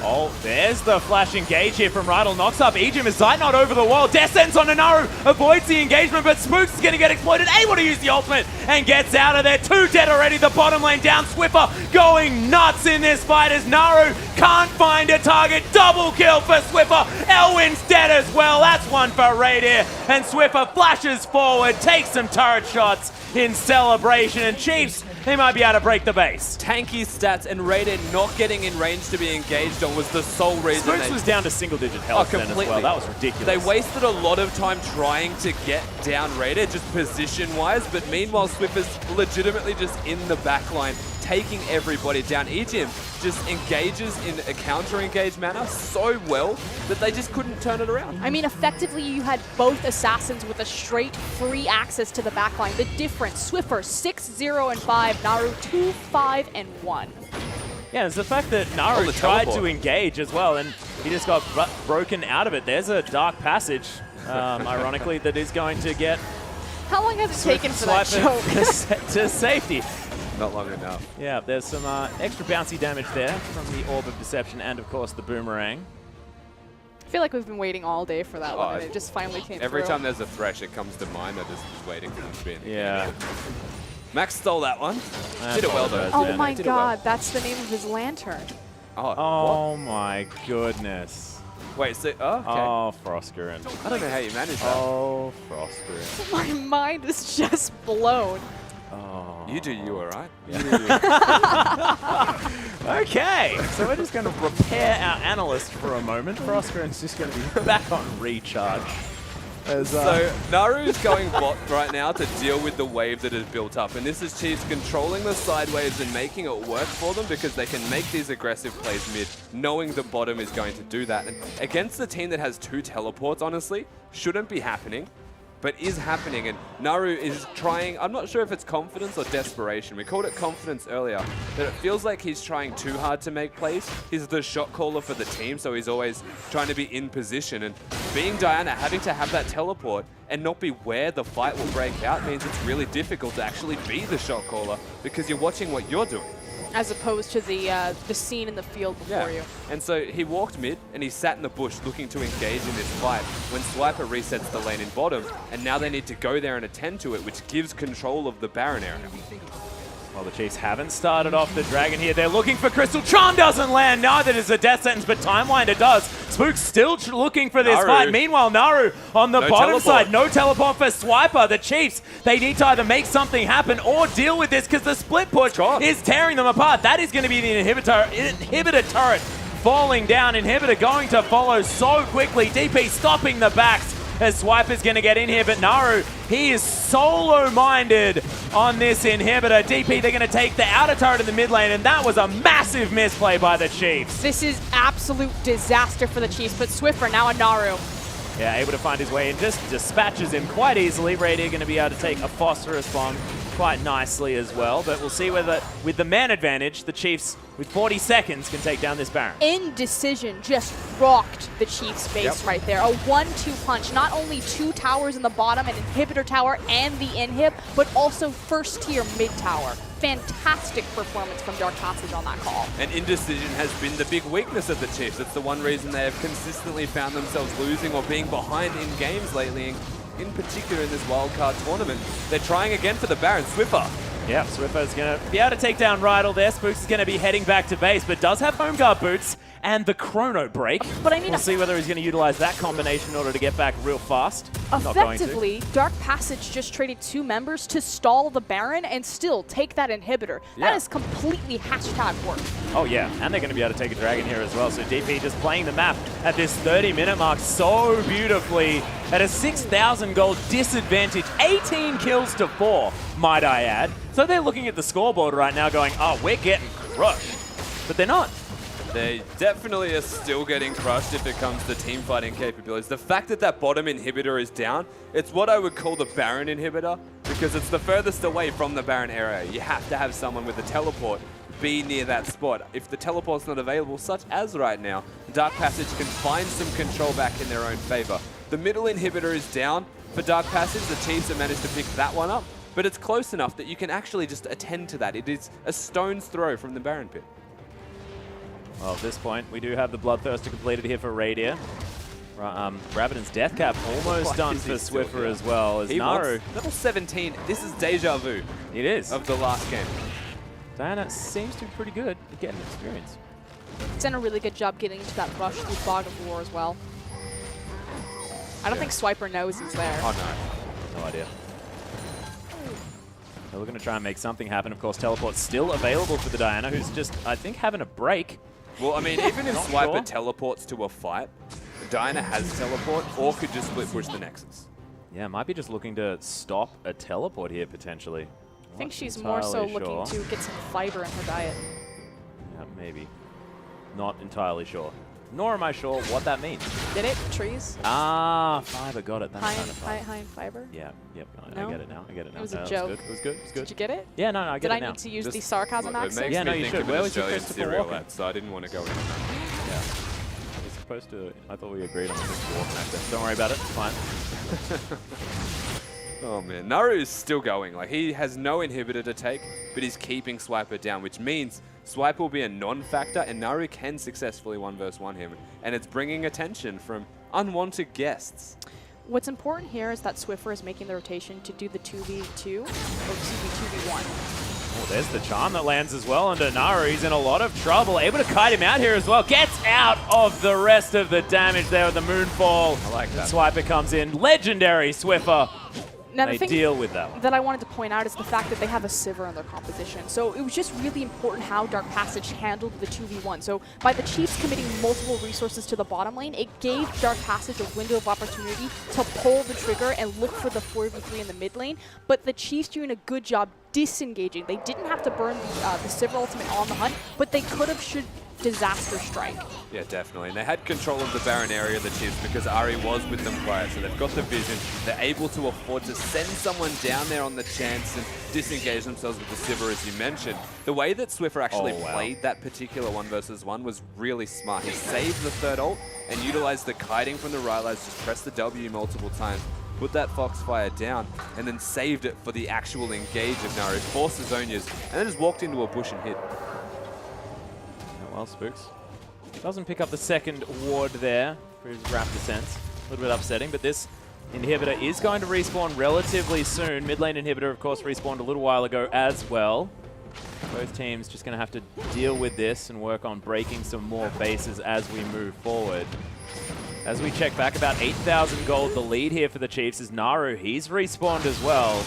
Oh, there's the flash engage here from Rydal. Knocks up Ejim as Zeit not over the wall. Death Sentence on Naru. Avoids the engagement, but Spooks is going to get exploited. Able to use the ultimate and gets out of there. 2 dead already. The bottom lane down. Swiffer going nuts in this fight as Naru can't find a target. Double kill for Swiffer. Elwin's dead as well. That's one for Radier. And Swiffer flashes forward, takes some turret shots in celebration. And Chiefs, they might be able to break the base. Tanky stats and Radier not getting in range to be engaged on was the sole reason. Spooks was down to single-digit health then as well. That was ridiculous. They wasted a lot of time trying to get down Radier, just position-wise, but meanwhile Swiffer's legitimately just in the backline, taking everybody down. Ejim just engages in a counter-engage manner so well that they just couldn't turn it around. I mean, effectively, you had both Assassins with a straight free access to the backline. The difference, Swiffer 6-0 and 5, Naru 2-5 and 1. Yeah, it's the fact that Naru tried to engage as well, and he just got broken out of it. There's a Dark Passage, ironically, that is going to get... How long has it taken for that choke? to safety. Not long enough. Yeah, there's some extra bouncy damage there from the Orb of Deception and, of course, the Boomerang. I feel like we've been waiting all day for that one, and it just finally came Every through. time there's a Thresh, it comes to mind. They're just waiting for the spin. Yeah. Max stole that one. Did it well, though. Oh my god, that's the name of his lantern. Oh my goodness. Wait, so, okay. Oh, Froscarin. I don't know how you managed that. Oh, Froscarin. My mind is just blown. Oh. You do you, all right? Yeah. Okay, so we're just going to repair our analyst for a moment. Froscarin's just going to be back on recharge. So Naru's going bot right now to deal with the wave that has built up, and this is Chiefs controlling the side waves and making it work for them because they can make these aggressive plays mid, knowing the bottom is going to do that. And against the team that has 2 teleports, honestly, shouldn't be happening, but is happening, and Naru is trying. I'm not sure if it's confidence or desperation. We called it confidence earlier, but it feels like he's trying too hard to make plays. He's the shot caller for the team, so he's always trying to be in position, and being Diana, having to have that teleport and not be where the fight will break out means it's really difficult to actually be the shot caller because you're watching what you're doing. As opposed to the scene in the field before you. And so he walked mid and he sat in the bush looking to engage in this fight when Swiper resets the lane in bottom, and now they need to go there and attend to it, which gives control of the Baron area. Well, the Chiefs haven't started off the Dragon here. They're looking for Crystal. Charm doesn't land. Neither does a Death Sentence, but Timewinder does. Spook's still looking for this fight. Meanwhile, Naru on the bottom side. No teleport for Swiper. The Chiefs, they need to either make something happen or deal with this because the split push is tearing them apart. That is going to be the inhibitor turret falling down. Inhibitor going to follow so quickly. DP stopping the backs as Swiper's going to get in here, but Naru, he is solo-minded on this Inhibitor. DP, they're going to take the outer turret in the mid lane, and that was a massive misplay by the Chiefs. This is absolute disaster for the Chiefs, but Swiffer now on Naru. Yeah, able to find his way in, just dispatches him quite easily. Radier going to be able to take a phosphorus bomb quite nicely as well, but we'll see whether, with the man advantage, the Chiefs, with 40 seconds, can take down this Baron. Indecision just rocked the Chiefs' base right there. A 1-2 punch. Not only 2 towers in the bottom, an Inhibitor tower and the Inhib, but also first-tier mid-tower. Fantastic performance from Dark Passage on that call. And indecision has been the big weakness of the Chiefs. It's the one reason they have consistently found themselves losing or being behind in games lately, in particular in this wildcard tournament. They're trying again for the Baron. Swiffer. Yeah, Swiffer's going to be able to take down Rydell there. Spooks is going to be heading back to base, but does have home guard boots and the chrono break. But I mean, we'll see whether he's going to utilize that combination in order to get back real fast. Effectively, Dark Passage just traded 2 members to stall the Baron and still take that Inhibitor. Yeah. That is completely hashtag work. Oh yeah, and they're going to be able to take a Dragon here as well. So DP just playing the map at this 30-minute mark so beautifully at a 6,000 gold disadvantage. 18 kills to 4, might I add. So they're looking at the scoreboard right now going, oh, we're getting crushed. But they're not. They definitely are still getting crushed if it comes to team fighting capabilities. The fact that that bottom Inhibitor is down, it's what I would call the Baron Inhibitor, because it's the furthest away from the Baron area. You have to have someone with a teleport be near that spot. If the teleport's not available, such as right now, Dark Passage can find some control back in their own favor. The middle Inhibitor is down for Dark Passage. The Chiefs have managed to pick that one up, but it's close enough that you can actually just attend to that. It is a stone's throw from the Baron pit. Well, at this point, we do have the Bloodthirster completed here for Radier. Rabadon's Death Cap almost done for Swiffer as well. As Naru, level 17, this is deja vu. It is. Of the last game. Diana seems to be pretty good at getting experience. He's done a really good job getting into that rush through Fog of War as well. I don't think Swiper knows he's there. Oh, no. No idea. They're looking to try and make something happen. Of course, teleport's still available for the Diana, who's just, I think, having a break. Well, I mean, even if Swiper teleports to a fight, Diana has teleport or could just split push the Nexus. Yeah, might be just looking to stop a teleport here, potentially. I think she's more so looking to get some fiber in her diet. Yeah, maybe. Not entirely sure. Nor am I sure what that means. Did it? Trees? Ah, fiber, got it. That's high in fiber? Yeah, yep, No? I get it now. I get it now. It was a joke. It was good. It was good. Did you get it? Yeah, no, I get it now. Did I need to use the sarcasm accent? Yeah, no, you should. Where was your Christopher Walken? So I didn't want to go in. Yeah. We're supposed to, I thought we agreed on the Christopher Walken accent. Don't worry about it, it's fine. Oh man, Naru is still going. Like, he has no Inhibitor to take, but he's keeping Swiper down, which means Swiper will be a non-factor, and Naru can successfully 1v1 him. And it's bringing attention from unwanted guests. What's important here is that Swiffer is making the rotation to do the 2v2, or excuse me, 2v1. Oh, there's the charm that lands as well under Naru. He's in a lot of trouble. Able to kite him out here as well. Gets out of the rest of the damage there with the Moonfall. I like that. Swiper comes in. Legendary Swiffer. Now, they deal with that one. That I wanted to point out is the fact that they have a Sivir in their composition. So it was just really important how Dark Passage handled the 2v1. So by the Chiefs committing multiple resources to the bottom lane, it gave Dark Passage a window of opportunity to pull the trigger and look for the 4v3 in the mid lane. But the Chiefs doing a good job disengaging. They didn't have to burn the Sivir ultimate on the hunt, but they could have should disaster strike. Yeah, definitely. And they had control of the Baron area, the Chiefs, because Ari was with them prior, so they've got the vision. They're able to afford to send someone down there on the chance and disengage themselves with the Sivir, as you mentioned. The way that Swiffer actually played that particular 1v1 was really smart. He saved the third ult and utilized the kiting from the Rylai's, just press the W multiple times, put that Foxfire down, and then saved it for the actual engage of Naru, forced the Zonias, and then just walked into a bush and hit. Well, Spooks doesn't pick up the second ward there for his Raptor Sense. A little bit upsetting, but this Inhibitor is going to respawn relatively soon. Mid lane Inhibitor, of course, respawned a little while ago as well. Both teams just going to have to deal with this and work on breaking some more bases as we move forward. As we check back, about 8,000 gold. The lead here for the Chiefs is Naru. He's respawned as well.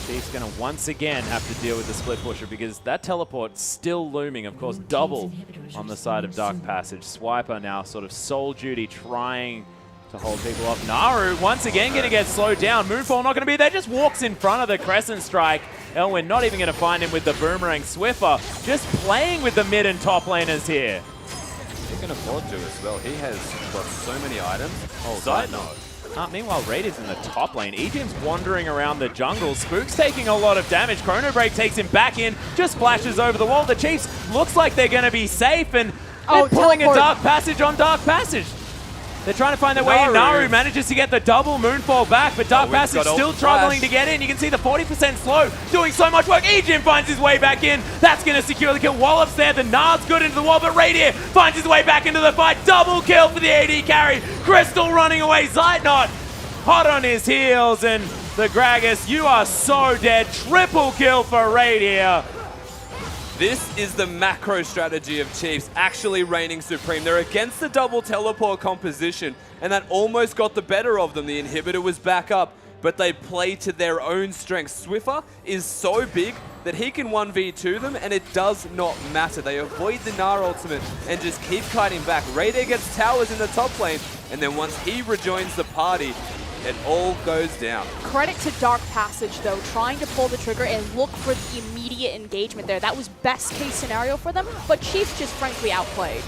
Chiefs going to once again have to deal with the split pusher because that teleport's still looming. Of course, double on the side of Dark Passage. Swiper now sort of sole duty trying to hold people off. Naru once again going to get slowed down. Moonfall not going to be there. Just walks in front of the Crescent Strike. Elwin not even going to find him with the Boomerang. Swiffer just playing with the mid and top laners here. He can afford to as well. He has got so many items. Oh, side note. Meanwhile, Raid is in the top lane. Ejim's wandering around the jungle. Spook's taking a lot of damage. Chrono Break takes him back in, just flashes over the wall. The Chiefs looks like they're going to be safe, and they're pulling a Dark Passage on Dark Passage. They're trying to find their way in. Naru manages to get the double Moonfall back, but Dark Passage still struggling to get in. You can see the 40% slow, doing so much work. Ejim finds his way back in. That's going to secure the kill. Wallop's there. The Nard's good into the wall, but Radier finds his way back into the fight. Double kill for the AD carry. Crystal running away. Zeitnot hot on his heels, and the Gragas, you are so dead. Triple kill for Radier. This is the macro strategy of Chiefs actually reigning supreme. They're against the double teleport composition, and that almost got the better of them. The inhibitor was back up, but they play to their own strengths. Swiffer is so big that he can 1v2 them, and it does not matter. They avoid the Gnar ultimate and just keep kiting back. Rayday gets towers in the top lane, and then once he rejoins the party, it all goes down. Credit to Dark Passage, though, trying to pull the trigger and look for the immediate engagement there. That was best case scenario for them, but Chiefs just frankly outplayed.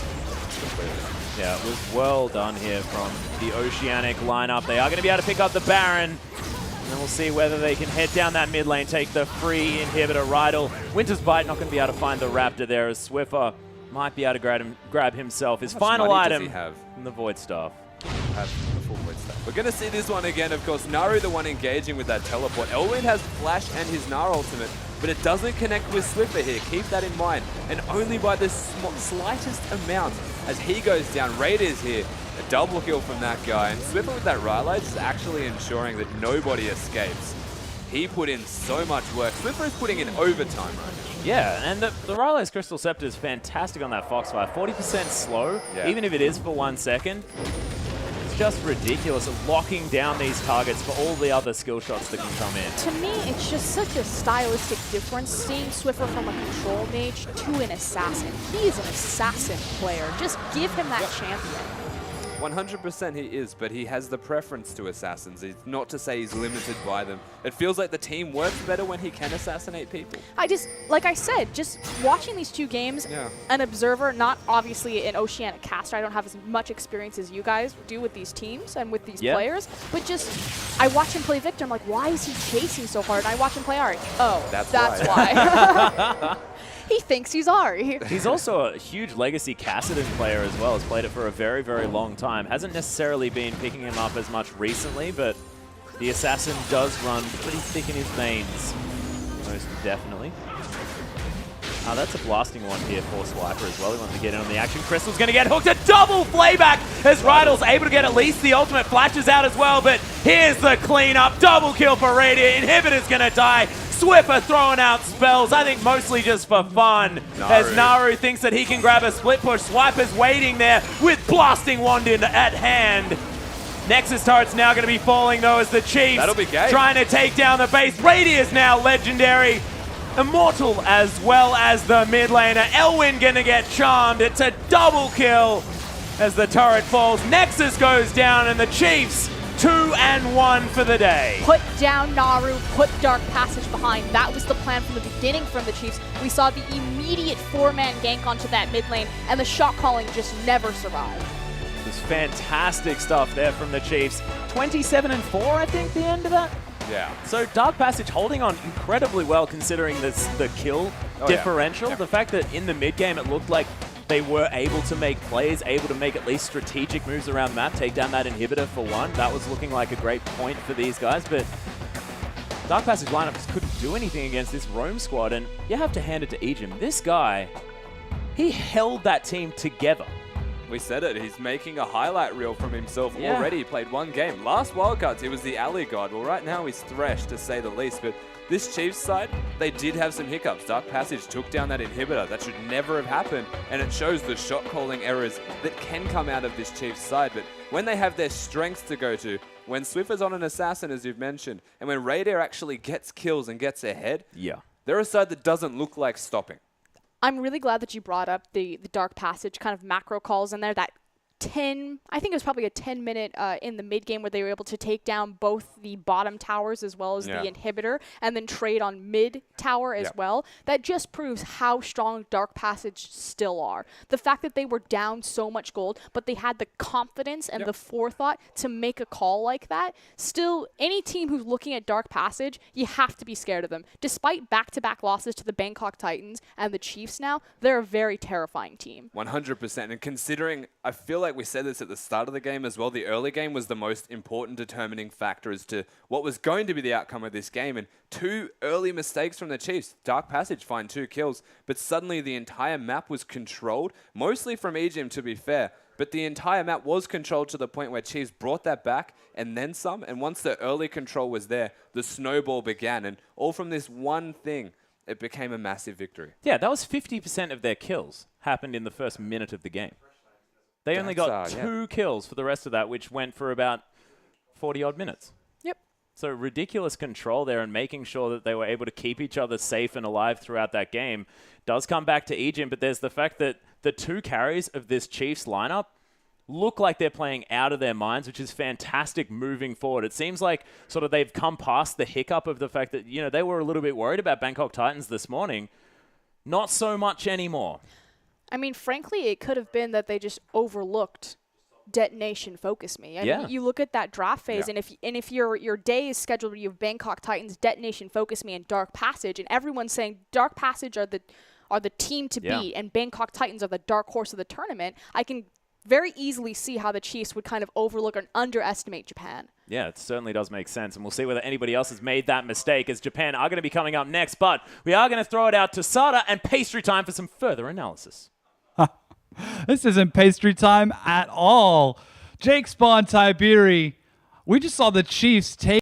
Yeah, it was well done here from the Oceanic lineup. They are going to be able to pick up the Baron, and then we'll see whether they can head down that mid lane, take the free inhibitor. Rydal, Winter's Bite not going to be able to find the Raptor there, as Swiffer might be able to grab himself his final item from the Void Staff. We're going to see this one again, of course. Naru the one engaging with that teleport. Elwin has Flash and his Gnar ultimate, but it doesn't connect with Swiffer here. Keep that in mind. And only by the slightest amount as he goes down. Raid is here. A double kill from that guy. And Swiffer with that Rylite is actually ensuring that nobody escapes. He put in so much work. Swiffer is putting in overtime right now. Yeah, and the Rylite's Crystal Scepter is fantastic on that Foxfire. 40% slow, even if it is for 1 second. Just ridiculous at locking down these targets for all the other skill shots that can come in. To me, it's just such a stylistic difference seeing Swiffer from a control mage to an assassin. He is an assassin player. Just give him that champion. 100% he is, but he has the preference to assassins. It's not to say he's limited by them. It feels like the team works better when he can assassinate people. Like I said, just watching these two games, an observer, not obviously an Oceanic caster. I don't have as much experience as you guys do with these teams and with these players, but just, I watch him play Victor, I'm like, why is he chasing so hard? And I watch him play Ari. Oh, that's why. He thinks he's Ari. He's also a huge legacy Kassadin player as well. Has played it for a very, very long time. Hasn't necessarily been picking him up as much recently, but the Assassin does run pretty thick in his veins. Most definitely. That's a blasting one here for Swiper as well. He wants to get in on the action. Crystal's going to get hooked. A double playback as Rydal's able to get at least the ultimate. Flashes out as well, but here's the cleanup. Double kill for Radiant. Inhibitor's going to die. Swiffer throwing out spells, I think mostly just for fun, as Naru thinks that he can grab a split push. Swiper's waiting there with Blasting Wand at hand. Nexus turret's now going to be falling though as the Chiefs trying to take down the base. Radier's now legendary. Immortal as well as the mid laner. Elwin going to get charmed. It's a double kill as the turret falls. Nexus goes down and the Chiefs 2-1 for the day. Put down Naru, put Dark Passage behind. That was the plan from the beginning from the Chiefs. We saw the immediate 4-man gank onto that mid lane, and the shot calling just never survived. It was fantastic stuff there from the Chiefs. 27-4, I think, the end of that. Yeah. So Dark Passage holding on incredibly well considering the kill differential. The fact that in the mid game it looked like they were able to make plays, able to make at least strategic moves around the map, take down that inhibitor for one. That was looking like a great point for these guys, but Dark Passage lineup just couldn't do anything against this roam squad, and you have to hand it to Ejim. This guy, he held that team together. We said it, he's making a highlight reel from himself already. He played one game. Last Wildcards, he was the alley god. Well, right now he's threshed, to say the least, but this Chiefs side, they did have some hiccups. Dark Passage took down that inhibitor. That should never have happened, and it shows the shot calling errors that can come out of this Chiefs side, but when they have their strengths to go to, when Swiffer's on an assassin, as you've mentioned, and when Radair actually gets kills and gets ahead, they're a side that doesn't look like stopping. I'm really glad that you brought up the Dark Passage kind of macro calls in there. That I think it was probably a 10-minute in the mid-game where they were able to take down both the bottom towers as well as the inhibitor and then trade on mid-tower as well. That just proves how strong Dark Passage still are. The fact that they were down so much gold, but they had the confidence and the forethought to make a call like that. Still, any team who's looking at Dark Passage, you have to be scared of them. Despite back-to-back losses to the Bangkok Titans and the Chiefs now, they're a very terrifying team. 100%. And considering, I feel like we said this at the start of the game as well, the early game was the most important determining factor as to what was going to be the outcome of this game. And 2 early mistakes from the Chiefs. Dark Passage find 2 kills, but suddenly the entire map was controlled, mostly from Egypt to be fair, but the entire map was controlled to the point where Chiefs brought that back and then some. And once the early control was there, the snowball began. And all from this one thing, it became a massive victory. Yeah, that was 50% of their kills happened in the first minute of the game. They only got 2 kills for the rest of that, which went for about 40-odd minutes. Yep. So ridiculous control there and making sure that they were able to keep each other safe and alive throughout that game does come back to Egypt, but there's the fact that the 2 carries of this Chiefs lineup look like they're playing out of their minds, which is fantastic moving forward. It seems like sort of they've come past the hiccup of the fact that, you know, they were a little bit worried about Bangkok Titans this morning. Not so much anymore. I mean, frankly, it could have been that they just overlooked Detonation Focus Me. I mean, you look at that draft phase, and if your day is scheduled where you have Bangkok Titans, Detonation Focus Me, and Dark Passage, and everyone's saying Dark Passage are the team to beat, and Bangkok Titans are the dark horse of the tournament, I can very easily see how the Chiefs would kind of overlook and underestimate Japan. Yeah, it certainly does make sense, and we'll see whether anybody else has made that mistake, as Japan are going to be coming up next, but we are going to throw it out to Sada and Pastry time for some further analysis. This isn't pastry time at all. Jake Spawn Tiberi. We just saw the Chiefs take